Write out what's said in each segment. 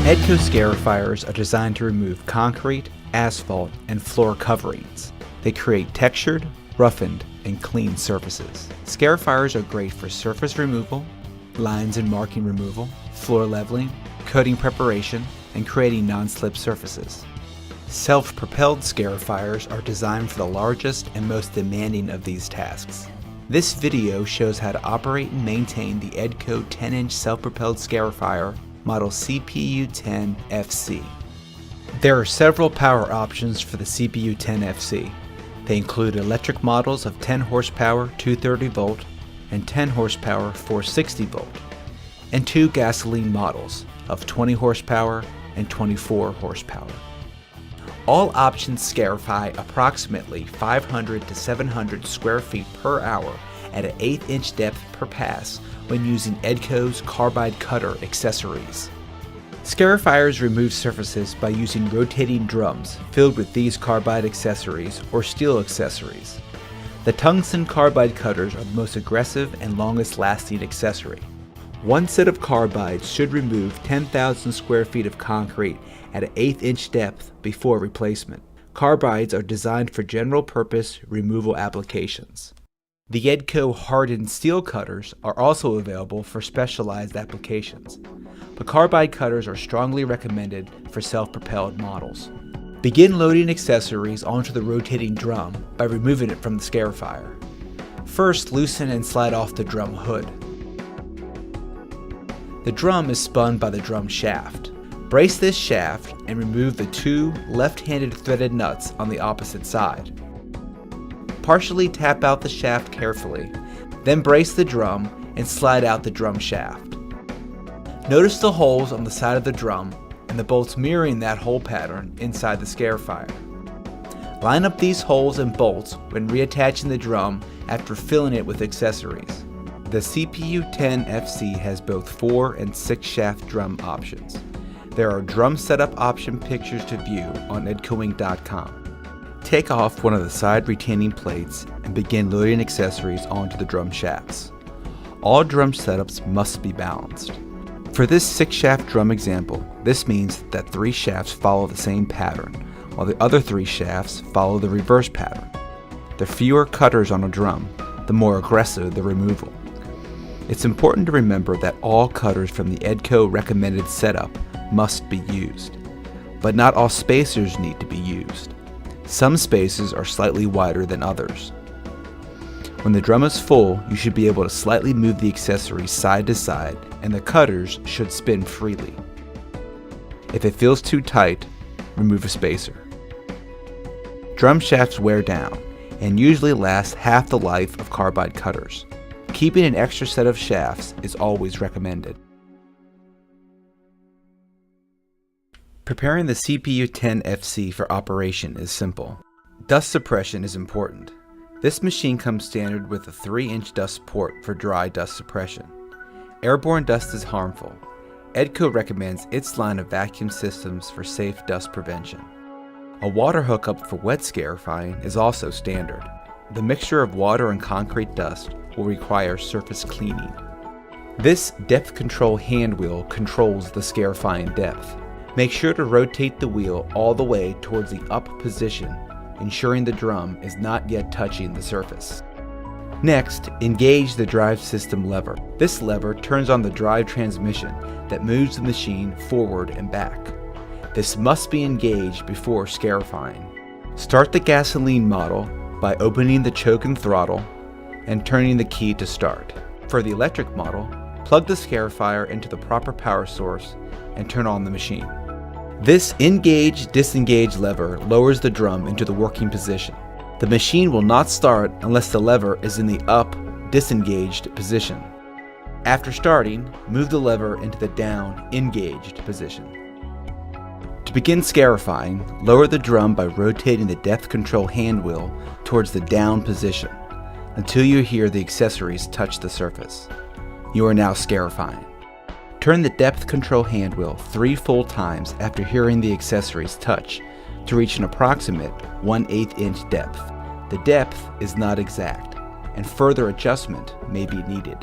Edco Scarifiers are designed to remove concrete, asphalt, and floor coverings. They create textured, roughened, and clean surfaces. Scarifiers are great for surface removal, lines and marking removal, floor leveling, coating preparation, and creating non-slip surfaces. Self-propelled scarifiers are designed for the largest and most demanding of these tasks. This video shows how to operate and maintain the Edco 10-inch self-propelled scarifier model CPU10FC. There are several power options for the CPU10FC. They include electric models of 10 horsepower 230 volt and 10 horsepower 460 volt, and 2 gasoline models of 20 horsepower and 24 horsepower. All options scarify approximately 500 to 700 square feet per hour at an 1/8 inch depth per pass when using Edco's Carbide cutter accessories. Scarifiers remove surfaces by using rotating drums filled with these Carbide accessories or steel accessories. The tungsten Carbide cutters are the most aggressive and longest lasting accessory. One set of Carbide should remove 10,000 square feet of concrete at an 1/8 inch depth before replacement. Carbides are designed for general purpose removal applications. The Edco Hardened steel cutters are also available for specialized applications, but Carbide cutters are strongly recommended for self-propelled models. Begin loading accessories onto the rotating drum by removing it from the scarifier. First, loosen and slide off the drum hood. The drum is spun by the drum shaft. Brace this shaft and remove the 2 left-handed threaded nuts on the opposite side. Partially tap out the shaft carefully, then brace the drum and slide out the drum shaft. Notice the holes on the side of the drum and the bolts mirroring that hole pattern inside the scarifier. Line up these holes and bolts when reattaching the drum after filling it with accessories. The CPU10FC has both 4 and 6 shaft drum options. There are drum setup option pictures to view on edcoinc.com. Take off one of the side retaining plates and begin loading accessories onto the drum shafts. All drum setups must be balanced. For this 6 shaft drum example, this means that 3 shafts follow the same pattern, while the other 3 shafts follow the reverse pattern. The fewer cutters on a drum, the more aggressive the removal. It's important to remember that all cutters from the Edco recommended setup must be used, but not all spacers need to be used. Some spacers are slightly wider than others. When the drum is full, you should be able to slightly move the accessories side to side and the cutters should spin freely. If it feels too tight, remove a spacer. Drum shafts wear down and usually last half the life of Carbide cutters. Keeping an extra set of shafts is always recommended. Preparing the CPU10FC for operation is simple. Dust suppression is important. This machine comes standard with a 3-inch dust port for dry dust suppression. Airborne dust is harmful. Edco recommends its line of vacuum systems for safe dust prevention. A water hookup for wet scarifying is also standard. The mixture of water and concrete dust will require surface cleaning. This depth control hand wheel controls the scarifying depth. Make sure to rotate the wheel all the way towards the up position, ensuring the drum is not yet touching the surface. Next, engage the drive system lever. This lever turns on the drive transmission that moves the machine forward and back. This must be engaged before scarifying. Start the gasoline model by opening the choke and throttle and turning the key to start. For the electric model, plug the scarifier into the proper power source and turn on the machine. This engage-disengage lever lowers the drum into the working position. The machine will not start unless the lever is in the up-disengaged position. After starting, move the lever into the down-engaged position. To begin scarifying, lower the drum by rotating the depth control hand wheel towards the down position until you hear the accessories touch the surface. You are now scarifying. Turn the depth control hand wheel 3 full times after hearing the accessories touch to reach an approximate 1/8 inch depth. The depth is not exact, and further adjustment may be needed.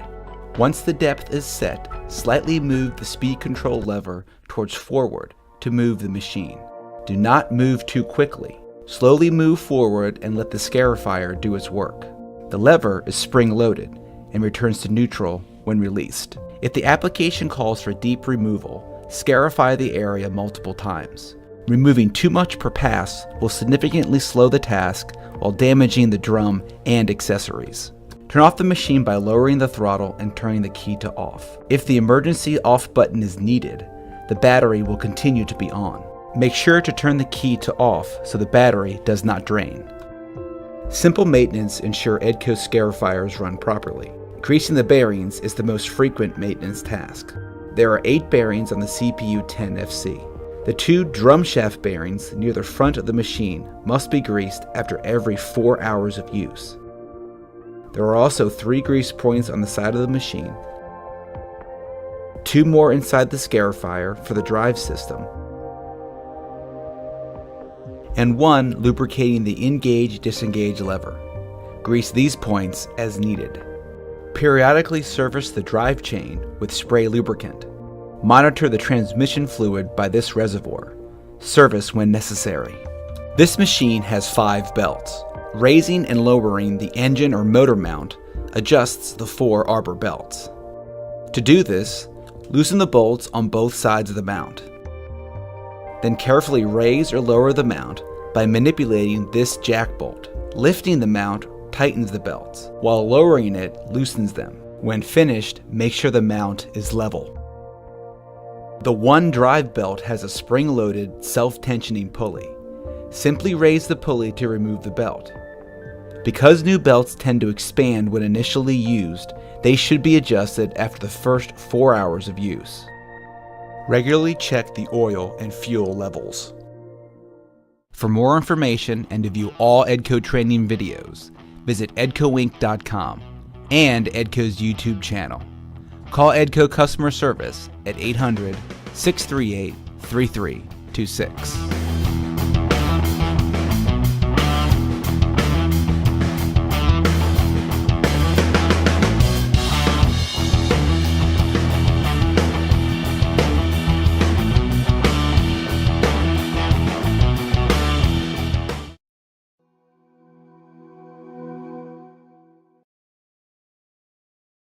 Once the depth is set, slightly move the speed control lever towards forward to move the machine. Do not move too quickly. Slowly move forward and let the scarifier do its work. The lever is spring-loaded and returns to neutral when released. If the application calls for deep removal, scarify the area multiple times. Removing too much per pass will significantly slow the task while damaging the drum and accessories. Turn off the machine by lowering the throttle and turning the key to off. If the emergency off button is needed, the battery will continue to be on. Make sure to turn the key to off so the battery does not drain. Simple maintenance ensure Edco scarifiers run properly. Greasing the bearings is the most frequent maintenance task. There are 8 bearings on the CPU 10FC. The 2 drum shaft bearings near the front of the machine must be greased after every 4 hours of use. There are also 3 grease points on the side of the machine, 2 more inside the scarifier for the drive system, and 1 lubricating the engage-disengage lever. Grease these points as needed. Periodically service the drive chain with spray lubricant. Monitor the transmission fluid by this reservoir. Service when necessary. This machine has 5 belts. Raising and lowering the engine or motor mount adjusts the 4 arbor belts. To do this, loosen the bolts on both sides of the mount. Then carefully raise or lower the mount by manipulating this jack bolt. Lifting the mount tightens the belts, while lowering it loosens them. When finished, make sure the mount is level. The 1 drive belt has a spring-loaded, self-tensioning pulley. Simply raise the pulley to remove the belt. Because new belts tend to expand when initially used, they should be adjusted after the first 4 hours of use. Regularly check the oil and fuel levels. For more information and to view all Edco training videos, visit edcoinc.com and Edco's YouTube channel. Call Edco customer service at 800-638-3326.